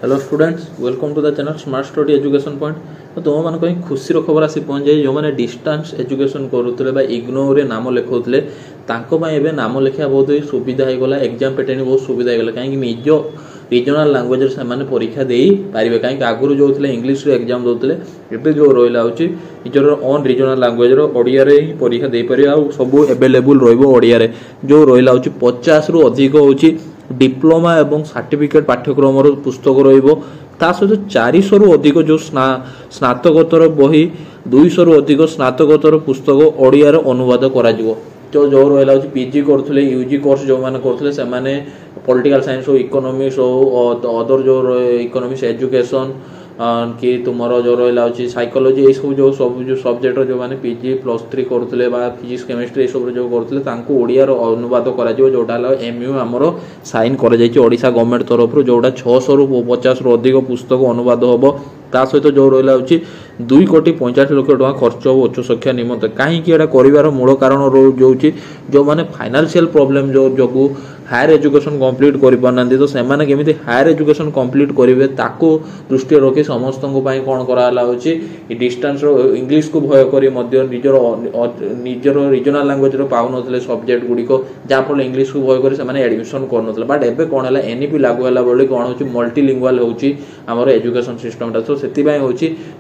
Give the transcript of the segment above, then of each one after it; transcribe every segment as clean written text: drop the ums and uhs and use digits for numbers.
Hello students, welcome to the channel smart study education point. तो तुम मान कहीं खुशी खबर आसी पहुँच जाए जो मैंने डिस्टेंस एजुकेशन करुले इग्नोर नाम लिखाऊे एवं नाम लिखा बहुत ही सुविधा होगा। एग्जाम पैटर्न बहुत सुविधा होगा कहीं निज रिजनाल लैंग्वेज से परीक्षा दे पारे कहीं आगुरी जो इंग्लीश एग्जाम दौले एवं जो रहा हूँ निजर ओन रिजनाल लैंग्वेज ओडिया ही परीक्षा दे पारे सब एवेलेबल रोडिया जो रहा हूँ 50 रु अधिक हूँ डिप्लोमा एवं सर्टिफिकेट पाठ्यक्रम पुस्तक ता सहित 400 रु अधिक जो स्नातकोत्तर बही 200 रु अधिक स्नातकोत्तर पुस्तक ओडिया अनुवाद करा जो रहा हूँ पीजी करुले यूजी कोर्स जो मैंने करुले से पॉलिटिकल साइंस हो इकोनॉमिक्स हो अदर जो इकोनॉमिक्स एजुकेशन कि तुम जो रहा हूँ साइकोलॉजी ये सब जो सब्जेक्ट जो मैंने पीजी +3 करुले फिजिक्स केमिस्ट्री ये सब जो करुले ओडिया अनुवाद जोटा एमयू आमर साइन कर ओडिशा गवर्नमेंट तरफ जोटा 600 रु 50 रु अधिक पुस्तक अनुवाद हम ता सहित जो रहा हूँ 2,45 लाख टका खर्च हो उच्च शिक्षा निमंते कहीं कर मूल कारण रोचे जो मैंने फाइनेंशियल प्रॉब्लम जो जो हायर एजुकेशन कंप्लीट कर पारना तो से केमी हायर एजुकेशन कंप्लीट करेंगे ताको दृष्टि रखी समस्त कौन कराला डिस्टेंस इंग्लीश को भय कर निजर रिजनाल लैंग्वेज पाऊन सब्जेक्ट गुड़िक जहाँफल इंग्लीश को भय कर एडमिशन कर बट एवं कौन है एनईपी लागू है बोली कौन हो मल्टीलिंगुअल होमर एजुकेशन सिस्टमटा तो से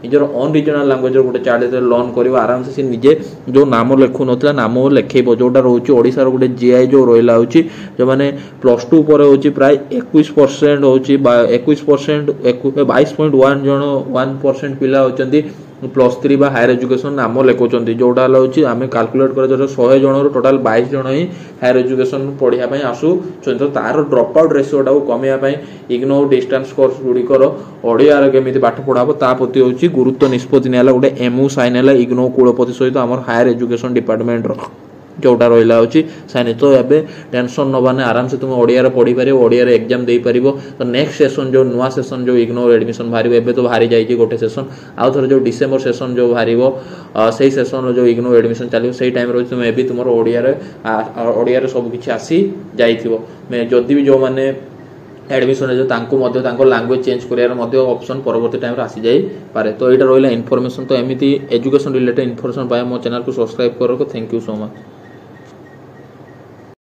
निजर ओन रिजनाल लैंग्वेज गोटे चाइल्ड लर्न कर आराम से निजे जो नाम लिखु ना नाम लिखेब जोटा रोचे ओडिशार गोटे जीआई जो रहा हूँ जो मैंने +2 पर हो प्राय 21% हो 21% 22.1 जन 1% पिला होती +3 बा हायर एजुकेशन नाम लिखुंट जोटा हूँ आम काल्कुलेट कर 100 जन टोटाल 22 जन ही हायर एजुकेशन पढ़ाई आसू तो तार ड्रप आउट रेसीोटा को कमेवाई इग्नोर डिस्टेंस कोर्स गुड़िकर ओडिया केमी पाठ पढ़ाब ताप्रति हूँ गुरुत्व निष्पत्ति निला गोटे एमयू साइन है इग्नोर कुलपति सहित आम हायर एजुकेशन डिपार्टमेंट जोटा रहा हूँ साइन तो ये टेंशन नबाने आराम से तुम ओडिया पढ़ी पार ओडिया एग्जाम दे पार तो नेक्स्ट सेशन जो नुआ सेशन जो इग्नोर एडमिशन बाहर एवं तो बाहरी जाइए गोटे सेशन आउ थे जो डिसेम्बर सेशन जो बाहर से सेशन जो इग्नोर एडमिशन चलो से टाइम रही तुम भी तुम ओडिया सबकि आसी जाइए जदि भी जो मैंने एडमिशन लैंग्वेज चेंज कर ऑप्शन परवर्ती टाइम आसी जाई पारे तो यहाँ रहा इनफॉरमेशन तो एमती एजुकेशन रिलेटेड इनफॉरमेशन पाए मो चैनल को सब्सक्राइब करो। Thank you so much.